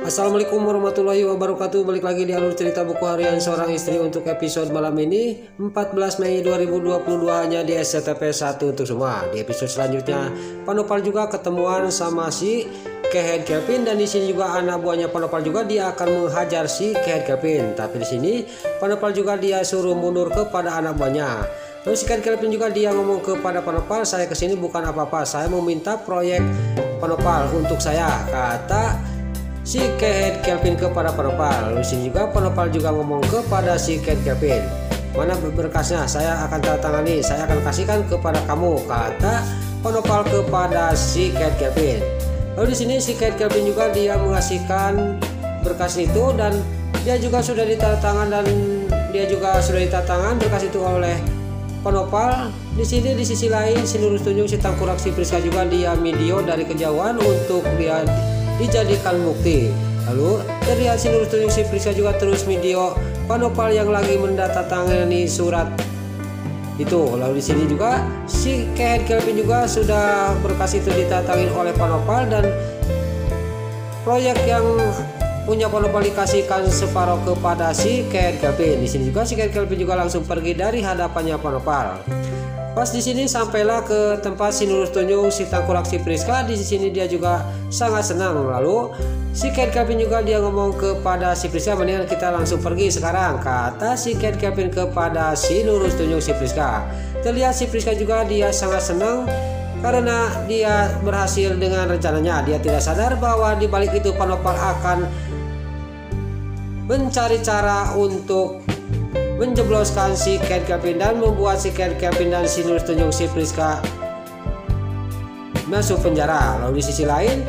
Assalamualaikum warahmatullahi wabarakatuh. Balik lagi di alur cerita buku harian seorang istri untuk episode malam ini 14 Mei 2022 hanya di SCTP 1 untuk semua. Di episode selanjutnya Panopal juga ketemuan sama si Kehead Kelvin, dan di sini juga anak buahnya Panopal juga dia akan menghajar si Kehead Kelvin. Tapi di sini Panopal juga dia suruh mundur kepada anak buahnya. Lalu si Kehead Kelvin juga dia ngomong kepada Panopal, saya kesini bukan apa-apa, saya meminta proyek Panopal untuk saya, kata si Kehead Kelvin kepada Panopal. Lalu sini juga Panopal juga ngomong kepada si Kehead Kelvin, mana berkasnya, saya akan tanda tangani, saya akan kasihkan kepada kamu, kata Panopal kepada si Kehead Kelvin. Lalu di sini si Kehead Kelvin juga dia mengasihkan berkas itu, dan dia juga sudah ditandatangan, dan dia juga sudah ditandatangan berkas itu oleh Panopal. Di sini di sisi lain si Lurus Tunjung, si Tangkurak, si Priska juga dia video dari kejauhan untuk dia dijadikan bukti. Lalu terlihat si Lurus Tunjung, si Priska juga terus video Panopal yang lagi mendatangani surat itu. Lalu di sini juga si Kehead Kelvin juga sudah berkas itu ditatangin oleh Panopal, dan proyek yang punya Panopal dikasihkan separuh kepada si Kehead Kelvin. Di sini juga si Kehead Kelvin juga langsung pergi dari hadapannya Panopal. Pas di sini sampailah ke tempat si Lurus Tunjung, si Tangkurak, si Priska. Di sini dia juga sangat senang. Lalu si Kehead Kelvin juga dia ngomong kepada si Priska, mendingan kita langsung pergi sekarang, kata si Kehead Kelvin kepada si Lurus Tunjung, si Priska. Terlihat si Priska juga dia sangat senang karena dia berhasil dengan rencananya. Dia tidak sadar bahwa di balik itu Panopal akan mencari cara untuk menjebloskan si Kehead Kelvin dan membuat si Kehead Kelvin dan si Lurus Tunjung, si Priska masuk penjara. Lalu di sisi lain,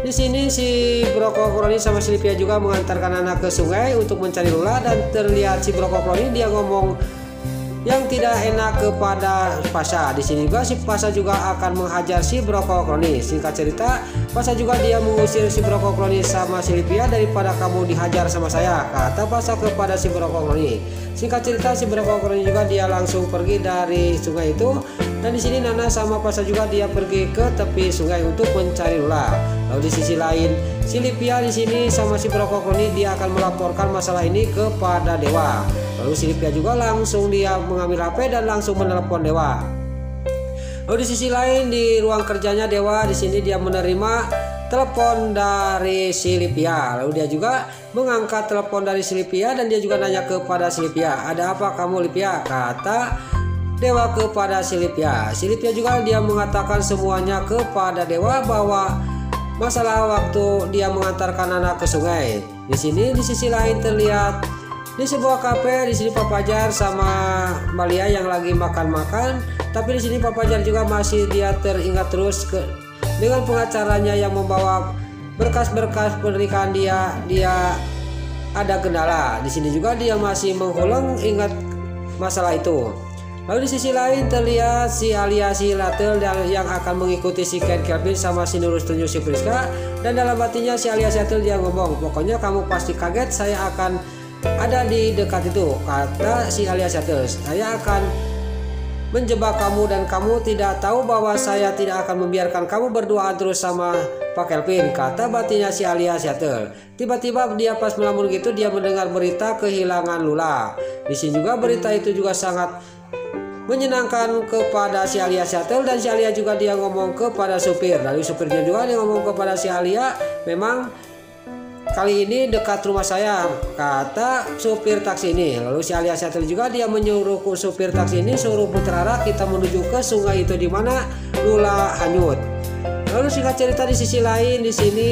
di sini si Broko Kroni sama si Livia juga mengantarkan anak ke sungai untuk mencari Lula, dan terlihat si Broko Kroni dia ngomong yang tidak enak kepada Pasha. Di sini juga si Pasha juga akan menghajar si Broko Kroni. Singkat cerita, Pasha juga dia mengusir si Broko Kroni sama si Livia, daripada kamu dihajar sama saya, kata Pasha kepada si Broko Kroni. Singkat cerita, si Broko Kroni juga dia langsung pergi dari sungai itu, dan di sini Nana sama Pasha juga dia pergi ke tepi sungai untuk mencari Lula. Lalu di sisi lain, si Livia di sini sama si Broko Kroni dia akan melaporkan masalah ini kepada Dewa. Lalu si Livia juga langsung dia mengambil HP dan langsung menelepon Dewa. Lalu di sisi lain di ruang kerjanya Dewa, di sini dia menerima telepon dari si Livia. Lalu dia juga mengangkat telepon dari si Livia, dan dia juga nanya kepada si Livia, ada apa kamu Livia, kata Dewa kepada si Livia. Si Livia juga dia mengatakan semuanya kepada Dewa bahwa masalah waktu dia mengantarkan anak ke sungai. Di sini di sisi lain terlihat di sebuah kafe, di sini Pak Fajar sama Malia yang lagi makan-makan, tapi di sini Pak Fajar juga masih dia teringat terus dengan pengacaranya yang membawa berkas-berkas pernikahan dia ada kendala. Di sini juga dia masih mengulang ingat masalah itu. Lalu di sisi lain terlihat si Alia, si Latel yang akan mengikuti si Kehead Kelvin sama si Lurus Tunjung, si Priska, dan dalam hatinya si Alia, si Latel dia ngomong, pokoknya kamu pasti kaget, saya akan ada di dekat itu, kata si Alia, si Latel. Saya akan menjebak kamu, dan kamu tidak tahu bahwa saya tidak akan membiarkan kamu berduaan terus sama Pak Kelvin, kata batinnya si Alia, si Latel. Tiba-tiba dia pas melamun gitu dia mendengar berita kehilangan Lula. Di sini juga berita itu juga sangat menyenangkan kepada si Alia, si Latel, dan si Alia juga dia ngomong kepada supir. Lalu supirnya juga dia ngomong kepada si Alia, memang kali ini dekat rumah saya, kata supir taksi ini. Lalu si Alia, si Latel juga dia menyuruh supir taksi ini suruh putar arah kita menuju ke sungai itu di mana Lula hanyut. Lalu singkat cerita di sisi lain, di sini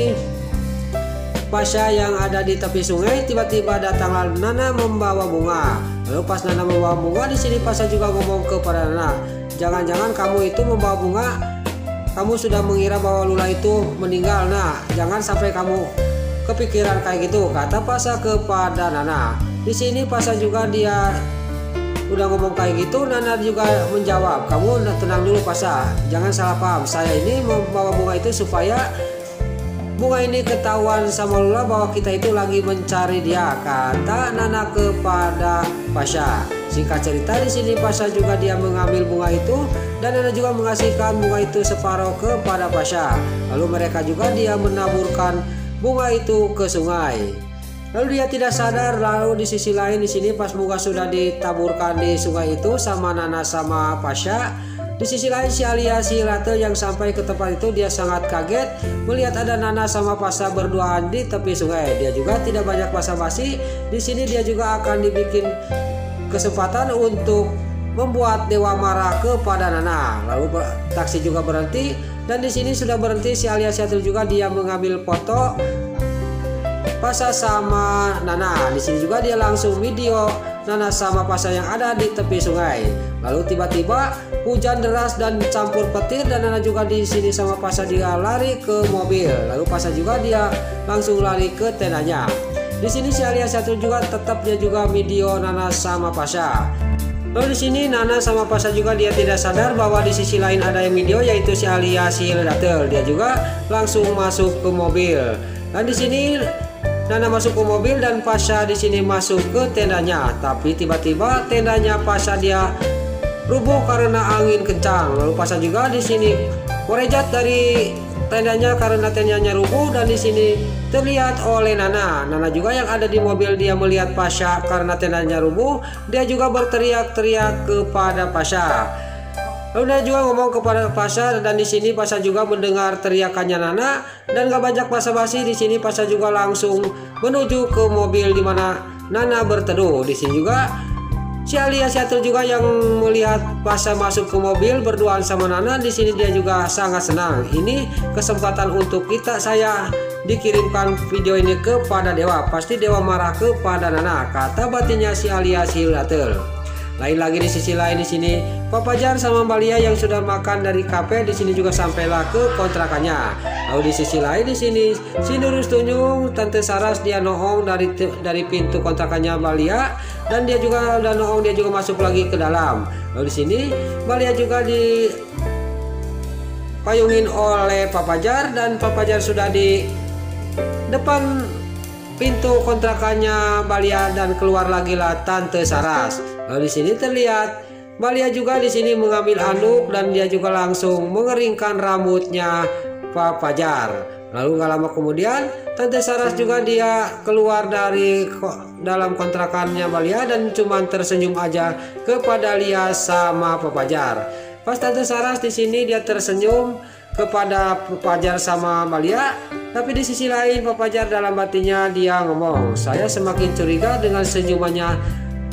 Pasha yang ada di tepi sungai, tiba-tiba datanglah Nana membawa bunga. Lalu pas Nana membawa bunga, di sini Pasha juga ngomong kepada Nana, jangan-jangan kamu itu membawa bunga, kamu sudah mengira bahwa Lula itu meninggal. Nah, jangan sampai kamu kepikiran kayak gitu, kata Pasha kepada Nana. Di sini Pasha juga dia udah ngomong kayak gitu, Nana juga menjawab, kamu tenang dulu Pasha, jangan salah paham, saya ini membawa bunga itu supaya bunga ini ketahuan sama Lula bahwa kita itu lagi mencari dia, kata Nana kepada Pasha. Singkat cerita di sini Pasha juga dia mengambil bunga itu, dan Nana juga mengasihkan bunga itu separuh kepada Pasha. Lalu mereka juga dia menaburkan bunga itu ke sungai. Lalu dia tidak sadar, lalu di sisi lain di sini pas bunga sudah ditaburkan di sungai itu sama Nana sama Pasha, di sisi lain si Alia si Rate yang sampai ke tempat itu dia sangat kaget melihat ada Nana sama Pasha berduaan di tepi sungai. Dia juga tidak banyak basa-basi. Di sini dia juga akan dibikin kesempatan untuk membuat Dewa marah kepada Nana. Lalu taksi juga berhenti dan di sini sudah berhenti si Alia si Rate juga dia mengambil foto Pasha sama Nana. Di sini juga dia langsung video Nana sama Pasha yang ada di tepi sungai. Lalu tiba-tiba hujan deras dan campur petir dan Nana juga di sini sama Pasha dia lari ke mobil. Lalu Pasha juga dia langsung lari ke tendanya. Di sini si Alia satu juga tetap dia juga video Nana sama Pasha. Lalu di sini Nana sama Pasha juga dia tidak sadar bahwa di sisi lain ada yang video yaitu si Alia si Rate. Dia juga langsung masuk ke mobil. Dan di sini Nana masuk ke mobil dan Pasha di sini masuk ke tendanya. Tapi tiba-tiba tendanya Pasha dia rubuh karena angin kencang. Lalu Pasha juga di sini merejat dari tendanya karena tendanya rubuh dan di sini terlihat oleh Nana. Nana juga yang ada di mobil dia melihat Pasha karena tendanya rubuh, dia juga berteriak-teriak kepada Pasha. Lalu dia juga ngomong kepada Pasha dan di sini Pasha juga mendengar teriakannya Nana dan gak banyak basa-basi. Di sini Pasha juga langsung menuju ke mobil di mana Nana berteduh. Di sini juga si Alia Seattle juga yang melihat Pasha masuk ke mobil berduaan sama Nana. Di sini dia juga sangat senang. Ini kesempatan untuk saya dikirimkan video ini kepada Dewa. Pasti Dewa marah kepada Nana, kata batinnya si Alia Seattle. Lain lagi di sisi lain di sini Pak Fajar sama Mbak Lia yang sudah makan dari kafe di sini juga sampailah ke kontrakannya. Lalu di sisi lain di sini si Nurus Tunjung Tante Saras dia nohong dari pintu kontrakannya Mbak Lia dan dia juga udah nohong, dia juga masuk lagi ke dalam. Lalu di sini Mbak Lia juga dipayungin oleh Pak Fajar dan Pak Fajar sudah di depan pintu kontrakannya Mbak Lia dan keluar lagi lah Tante Saras. Lalu di sini terlihat Mbak Lia juga di sini mengambil anduk dan dia juga langsung mengeringkan rambutnya Pak Fajar. Lalu gak lama kemudian Tante Saras juga dia keluar dari dalam kontrakannya Mbak Lia dan cuman tersenyum aja kepada Lia sama Pak Fajar. Pas Tante Saras di sini dia tersenyum kepada Pak Fajar sama Mbak Lia, tapi di sisi lain Pak Fajar dalam batinnya dia ngomong, saya semakin curiga dengan senyumannya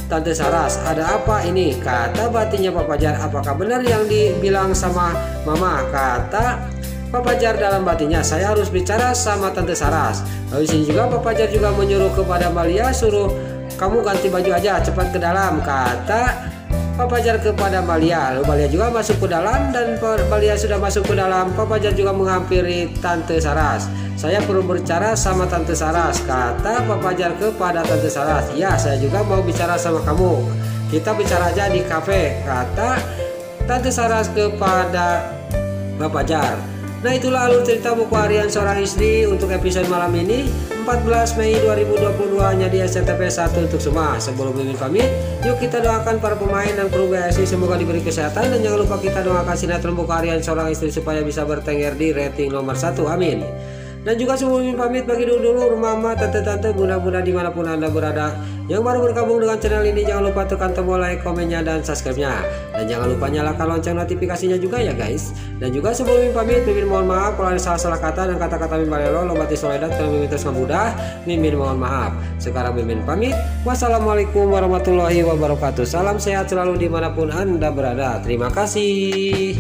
Tante Saras. Ada apa ini? Kata batinnya Pak Fajar. Apakah benar yang dibilang sama Mama? Kata Pak Fajar dalam batinnya, saya harus bicara sama Tante Saras. Lalu di sini juga Pak Fajar juga menyuruh kepada Mbak Lia, suruh kamu ganti baju aja, cepat ke dalam, kata Pak Fajar kepada Mbak Lia. Lalu Mbak Lia juga masuk ke dalam dan Mbak Lia sudah masuk ke dalam. Pak Fajar juga menghampiri Tante Saras. Saya perlu berbicara sama Tante Saras, kata Pak Fajar kepada Tante Saras. Ya, saya juga mau bicara sama kamu. Kita bicara aja di kafe, kata Tante Saras kepada Pak Fajar. Nah, itulah alur cerita buku harian seorang istri untuk episode malam ini 14 Mei 2022 hanya di SCTV 1 untuk semua. Sebelum Mimin pamit, yuk kita doakan para pemain dan kru BSI semoga diberi kesehatan dan jangan lupa kita doakan sinetron buku harian seorang istri supaya bisa bertengger di rating nomor 1. Amin. Dan juga sebelum Mimin pamit, bagi dulu mama, tante-tante, bunda-bunda dimanapun anda berada yang baru bergabung dengan channel ini, jangan lupa tekan tombol like, komennya, dan subscribe-nya. Dan jangan lupa nyalakan lonceng notifikasinya juga ya guys. Dan juga sebelum Mimin pamit, Mimin mohon maaf kalau ada salah-salah kata dan kata-kata Mimin balelo, lomati soledat kalau Mimin terus mudah, Mimin mohon maaf. Sekarang Mimin pamit. Wassalamualaikum warahmatullahi wabarakatuh. Salam sehat selalu dimanapun anda berada. Terima kasih.